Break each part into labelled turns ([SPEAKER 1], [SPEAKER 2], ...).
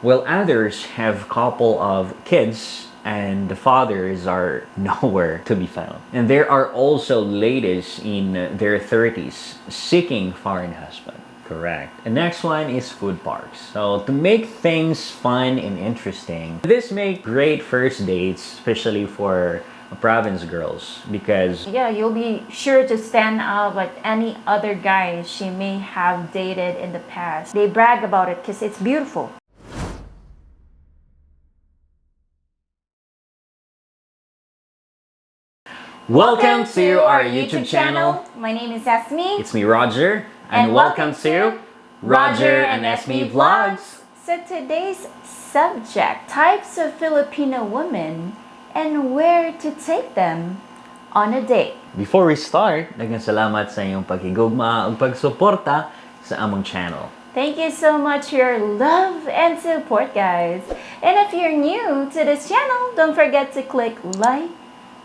[SPEAKER 1] while others have couple of kids and the fathers are nowhere to be found. And there are also ladies in their 30s seeking foreign husband. Correct. And next one is food parks. So to make things fun and interesting, this make great first dates, especially for province girls, because
[SPEAKER 2] Yeah, you'll be sure to stand out like any other guys she may have dated in the past. They brag about it because it's beautiful.
[SPEAKER 1] welcome to our YouTube channel.
[SPEAKER 2] My name is Esme.
[SPEAKER 1] It's me, Roger, and welcome to Roger and Esmi Vlogs.
[SPEAKER 2] So today's subject, types of Filipino women and where to take them on a date.
[SPEAKER 1] Before we start, daghang salamat sa iyong paghigugma ug pagsuporta sa among channel.
[SPEAKER 2] Thank you so much for your love and support, guys. And if you're new to this channel, don't forget to click like,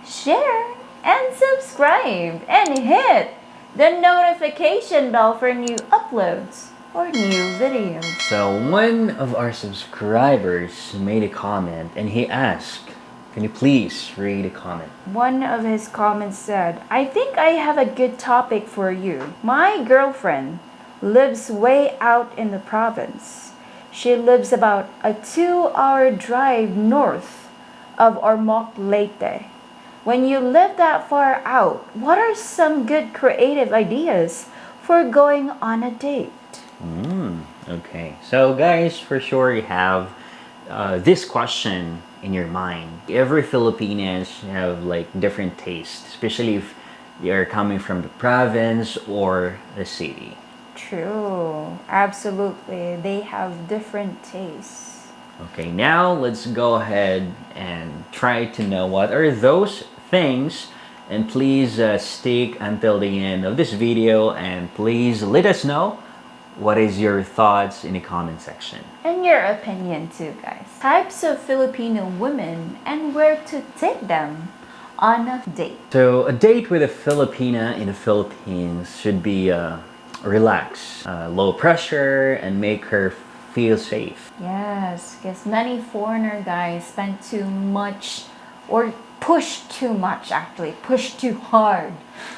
[SPEAKER 2] share, and subscribe, and hit the notification bell for new uploads or new videos.
[SPEAKER 1] So one of our subscribers made a comment and he asked, can you please read a comment?
[SPEAKER 2] One of his comments said, I think I have a good topic for you. My girlfriend lives way out in the province. She lives about a 2-hour drive north of Ormoc, Leyte. When you live that far out, what are some good creative ideas for going on a date?
[SPEAKER 1] Okay, so guys, for sure you have this question in your mind. Every Filipinos have like different tastes, especially if you're coming from the province or the city.
[SPEAKER 2] True, absolutely. They have different tastes.
[SPEAKER 1] Okay, now let's go ahead and try to know what are those things, and please stick until the end of this video and please let us know what is your thoughts in the comment section.
[SPEAKER 2] And your opinion too, guys. Types of Filipino women and where to take them on a date.
[SPEAKER 1] So a date with a Filipina in the Philippines should be relaxed, low pressure, and make her feel safe.
[SPEAKER 2] Yes, because many foreigner guys spend too much or push too much, actually push too hard.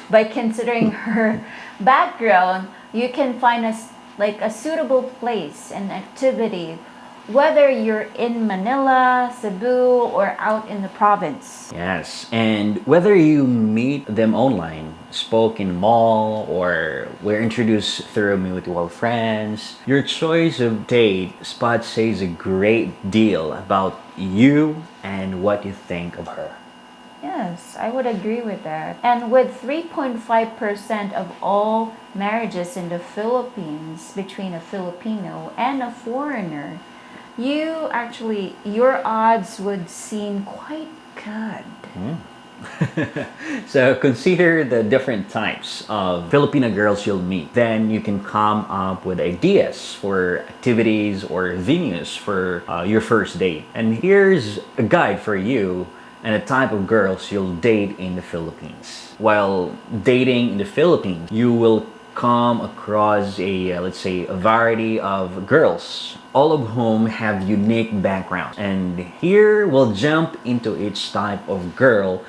[SPEAKER 2] By considering her background, you can find a suitable place and activity, whether you're in Manila, Cebu, or out in the province.
[SPEAKER 1] Yes, and whether you meet them online, spoke in mall, or were introduced through mutual friends, your choice of date spot says a great deal about you and what you think of her.
[SPEAKER 2] Yes, I would agree with that. And with 3.5% of all marriages in the Philippines between a Filipino and a foreigner, your odds would seem quite good.
[SPEAKER 1] So consider the different types of Filipino girls you'll meet. Then you can come up with ideas for activities or venues for your first date. And here's a guide for you and the type of girls you'll date in the Philippines. While dating in the Philippines, you will come across let's say, a variety of girls, all of whom have unique backgrounds. And here we'll jump into each type of girl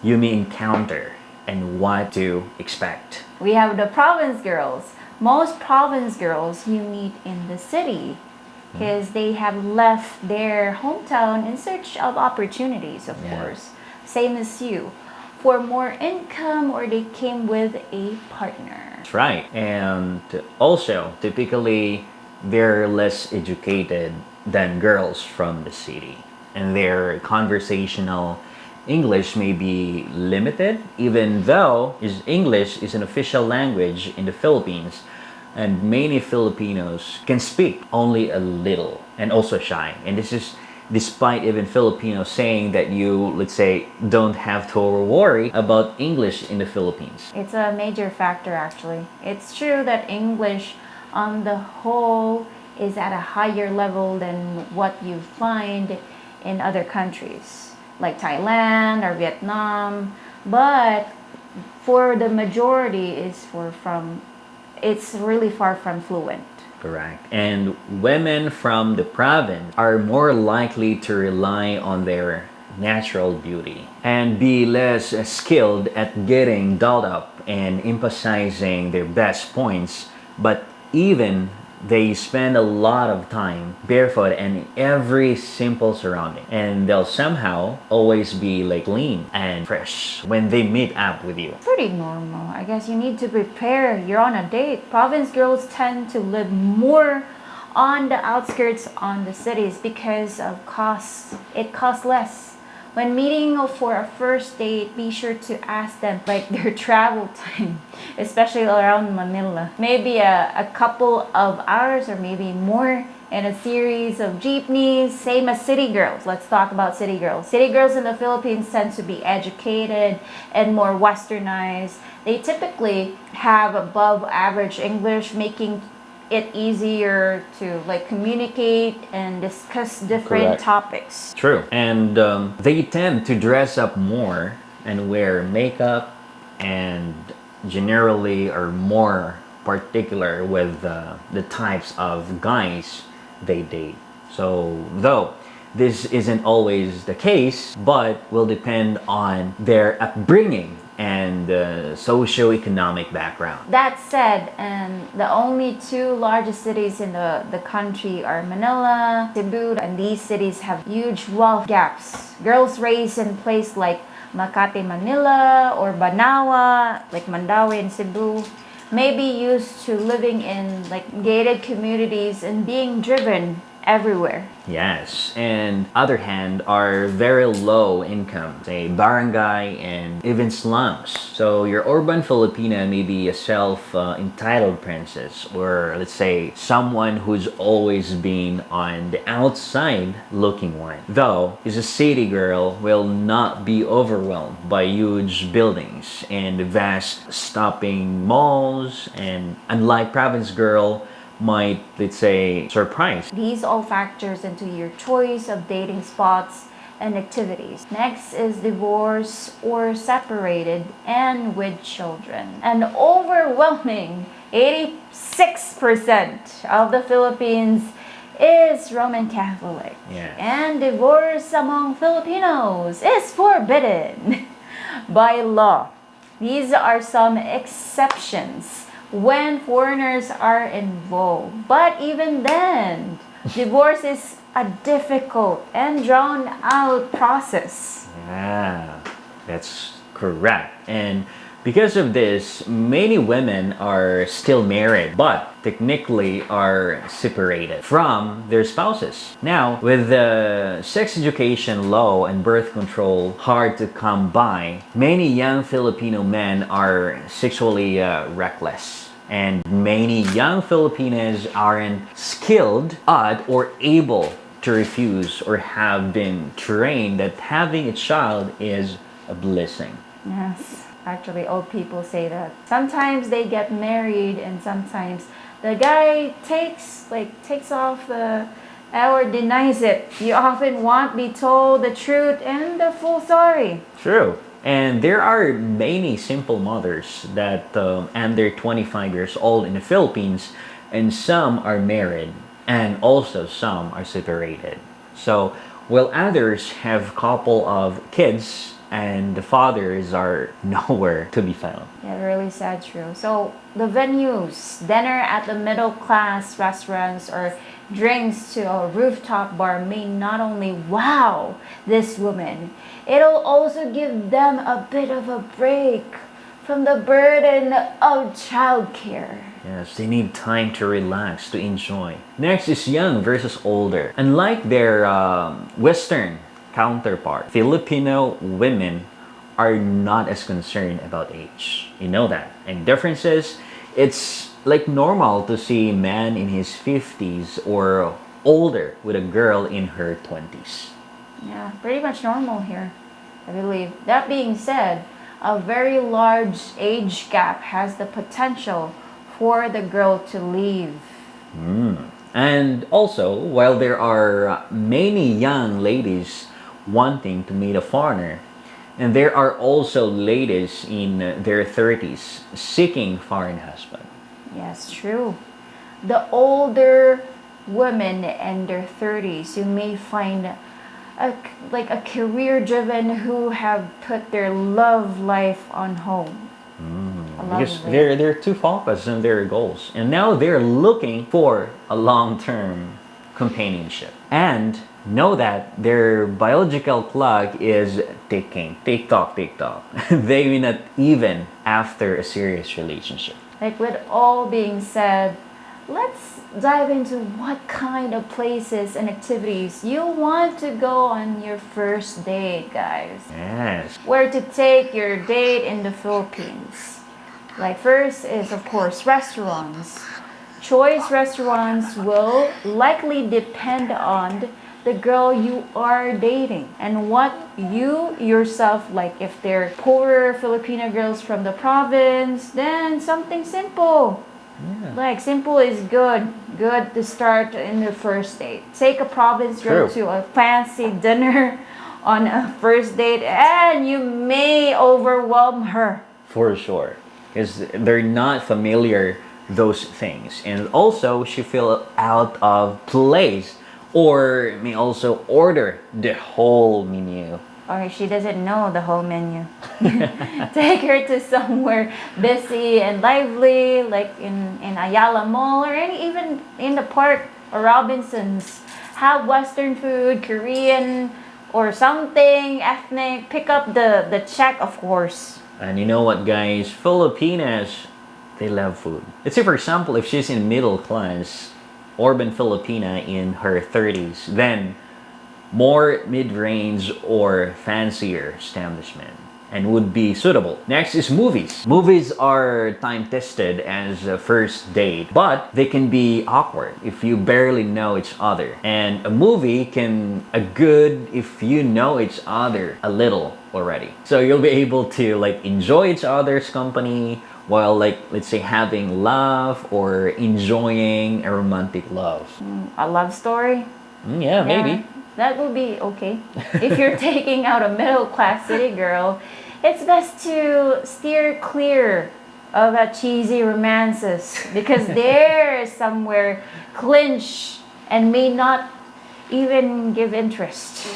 [SPEAKER 1] you may encounter and what to expect.
[SPEAKER 2] We have the province girls. Most province girls you meet in the city because they have left their hometown in search of opportunities, of course. Same as you. For more income, or they came with a partner.
[SPEAKER 1] That's right. And also, typically, they're less educated than girls from the city. And their conversational English may be limited, even though English is an official language in the Philippines. And many Filipinos can speak only a little and also shy. And this is despite even Filipinos saying that you, let's say, don't have to worry about English in the Philippines.
[SPEAKER 2] It's a major factor, actually. It's true that English on the whole is at a higher level than what you find in other countries like Thailand or Vietnam, but for the majority it's really far from fluent.
[SPEAKER 1] Correct. And women from the province are more likely to rely on their natural beauty and be less skilled at getting dolled up and emphasizing their best points, but even they spend a lot of time barefoot and every simple surrounding, and they'll somehow always be like clean and fresh when they meet up with you.
[SPEAKER 2] Pretty normal. I guess you need to prepare. You're on a date. Province girls tend to live more on the outskirts on the cities because of costs. It costs less. When meeting for a first date, be sure to ask them like their travel time, especially around Manila. Maybe a couple of hours or maybe more in a series of jeepneys, same as city girls. Let's talk about city girls. City girls in the Philippines tend to be educated and more westernized. They typically have above average English, making it easier to like communicate and discuss different
[SPEAKER 1] Correct.
[SPEAKER 2] topics.
[SPEAKER 1] True. And they tend to dress up more and wear makeup and generally are more particular with the types of guys they date. So, though this isn't always the case, but will depend on their upbringing and socio-economic background.
[SPEAKER 2] That said, and the only two largest cities in the country are Manila, Cebu, and these cities have huge wealth gaps. Girls raised in places like Makati, Manila, or Banawa, like Mandaue in Cebu, may be used to living in like gated communities and being driven everywhere.
[SPEAKER 1] Yes, and other hand are very low income, say barangay and even slums. So your urban Filipina may be a self-entitled princess, or let's say someone who's always been on the outside looking one. Though is a city girl will not be overwhelmed by huge buildings and vast shopping malls, and unlike province girl might, let's say, surprise.
[SPEAKER 2] These all factors into your choice of dating spots and activities. Next is divorced or separated and with children. An overwhelming 86% of the Philippines is Roman Catholic.
[SPEAKER 1] Yeah.
[SPEAKER 2] And divorce among Filipinos is forbidden by law. These are some exceptions when foreigners are involved. But even then, divorce is a difficult and drawn out process.
[SPEAKER 1] Yeah, that's correct. And because of this, many women are still married, but technically are separated from their spouses. Now, with the sex education law and birth control hard to come by, many young Filipino men are sexually reckless. And many young Filipinas aren't skilled at or able to refuse or have been trained that having a child is a blessing.
[SPEAKER 2] Yes, actually, old people say that. Sometimes they get married, and sometimes the guy takes off or denies it. You often won't be told the truth and the full story.
[SPEAKER 1] True. And there are many simple mothers that under 25 years old in the Philippines, and some are married, and also some are separated. So, while others have couple of kids, and the fathers are nowhere to be found.
[SPEAKER 2] Yeah, really sad, true. So the venues, dinner at the middle class restaurants or drinks to a rooftop bar may not only wow this woman, it'll also give them a bit of a break from the burden of childcare.
[SPEAKER 1] Yes, they need time to relax, to enjoy. Next is young versus older. Unlike their Western counterpart, Filipino women are not as concerned about age. You know that. And differences, it's like normal to see a man in his 50s or older with a girl in her 20s.
[SPEAKER 2] Yeah, pretty much normal here, I believe. That being said, a very large age gap has the potential for the girl to leave.
[SPEAKER 1] And also, while there are many young ladies wanting to meet a foreigner, and there are also ladies in their 30s seeking foreign husband.
[SPEAKER 2] Yes, true. the older women in their 30s, you may find like a career driven who have put their love life on hold.
[SPEAKER 1] Because
[SPEAKER 2] Lovely.
[SPEAKER 1] they're too focused on their goals, and now they're looking for a long-term companionship, and know that their biological clock is ticking, tick tock, tick tock. They may not even after a serious relationship.
[SPEAKER 2] Like with all being said, let's dive into what kind of places and activities you want to go on your first date, guys.
[SPEAKER 1] Yes.
[SPEAKER 2] Where to take your date in the Philippines. Like first is of course restaurants. Choice restaurants will likely depend on the girl you are dating and what you yourself like. If they're poorer Filipino girls from the province, then something simple.
[SPEAKER 1] Yeah.
[SPEAKER 2] Like simple is good. Good to start in the first date. Take a province girl
[SPEAKER 1] True.
[SPEAKER 2] to a fancy dinner on a first date and you may overwhelm her.
[SPEAKER 1] For sure, because they're not familiar those things, and also she feel out of place, or may also order the whole menu.
[SPEAKER 2] Or she doesn't know the whole menu. Take her to somewhere busy and lively, like in Ayala Mall or even in the park or Robinsons. Have Western food, Korean, or something ethnic. Pick up the check, of course.
[SPEAKER 1] And you know what, guys? Filipinas, they love food. Let's say, for example, if she's in middle class, urban Filipina in her 30s, then more mid-range or fancier establishment and would be suitable. Next is movies. Movies are time-tested as a first date, but they can be awkward if you barely know each other. And a movie can a good if you know each other a little already. So you'll be able to like enjoy each other's company while like let's say having love or enjoying a romantic love.
[SPEAKER 2] A love story.
[SPEAKER 1] Yeah, maybe.
[SPEAKER 2] That would be okay. If you're taking out a middle class city girl, it's best to steer clear of that cheesy romances because they're somewhere clinch and may not even give interest.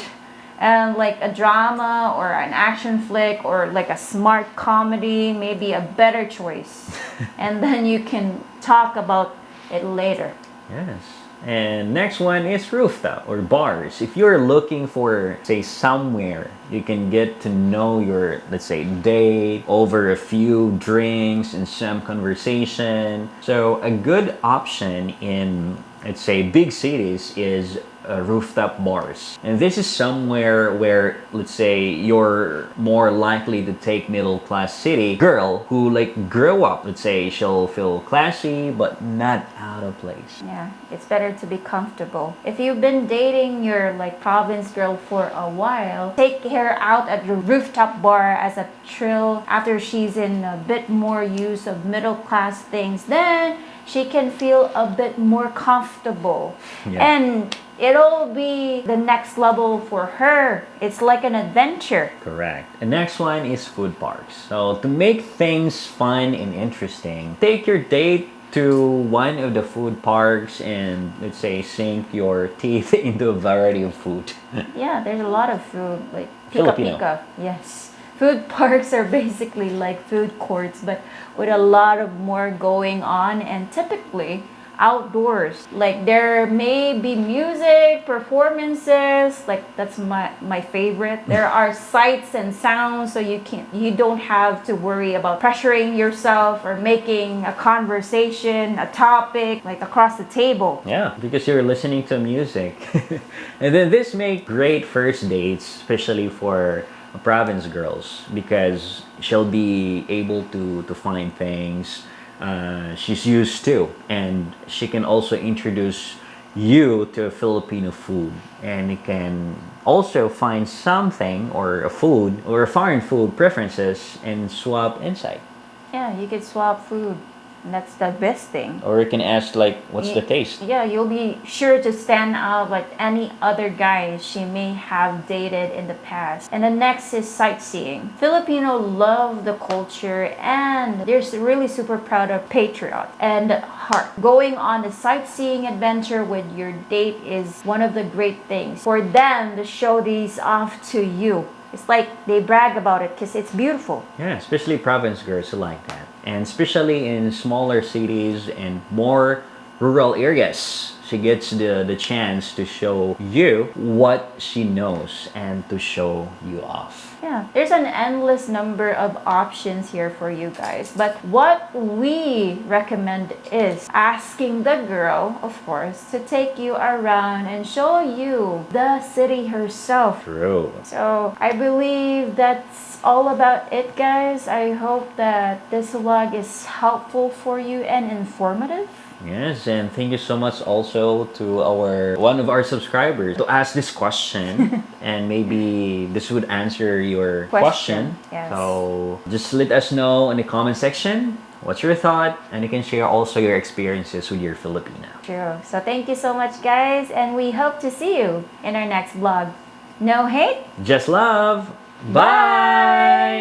[SPEAKER 2] And like a drama or an action flick or like a smart comedy may be a better choice. And then you can talk about it later.
[SPEAKER 1] Yes. And next one is rooftop or bars. If you're looking for, say, somewhere you can get to know your, let's say, date over a few drinks and some conversation. So a good option in, let's say, big cities is rooftop bars. And this is somewhere where, let's say, you're more likely to take middle class city girl who like grew up. Let's say she'll feel classy but not out of place.
[SPEAKER 2] Yeah, it's better to be comfortable. If you've been dating your like province girl for a while, take her out at the rooftop bar as a thrill after she's in a bit more use of middle class things. Then she can feel a bit more comfortable.
[SPEAKER 1] Yeah.
[SPEAKER 2] And it'll be the next level for her. It's like an adventure.
[SPEAKER 1] Correct. And next one is food parks. So to make things fun and interesting, take your date to one of the food parks and let's say sink your teeth into a variety of food.
[SPEAKER 2] Yeah, there's a lot of food like pika
[SPEAKER 1] Filipino.
[SPEAKER 2] pika. Yes. Food parks are basically like food courts but with a lot of more going on and typically outdoors. Like there may be music, performances, like that's my favorite. There are sights and sounds so you don't have to worry about pressuring yourself or making a conversation, a topic like across the table.
[SPEAKER 1] Yeah, because you're listening to music. And then this make great first dates, especially for province girls, because she'll be able to find things she's used to, and she can also introduce you to Filipino food, and you can also find something or a food or a foreign food preferences and swap insight.
[SPEAKER 2] Yeah, you could swap food. And that's the best thing.
[SPEAKER 1] Or you can ask like, what's the taste?
[SPEAKER 2] Yeah, you'll be sure to stand out like any other guys she may have dated in the past. And the next is sightseeing. Filipino love the culture and they're really super proud of patriot and heart. Going on a sightseeing adventure with your date is one of the great things for them to show these off to you. It's like they brag about it because it's beautiful.
[SPEAKER 1] Yeah, especially province girls who like that. And especially in smaller cities and more rural areas, she gets the chance to show you what she knows and to show you off.
[SPEAKER 2] Yeah, there's an endless number of options here for you guys. But what we recommend is asking the girl, of course, to take you around and show you the city herself.
[SPEAKER 1] True.
[SPEAKER 2] So I believe that's all about it, guys. I hope that this vlog is helpful for you and informative.
[SPEAKER 1] Yes, and thank you so much also to one of our subscribers to ask this question, and maybe this would answer your question.
[SPEAKER 2] Yes.
[SPEAKER 1] So just let us know in the comment section what's your thought, and you can share also your experiences with your Filipina.
[SPEAKER 2] True. So thank you so much, guys, and we hope to see you in our next vlog. No hate,
[SPEAKER 1] Just love. Bye.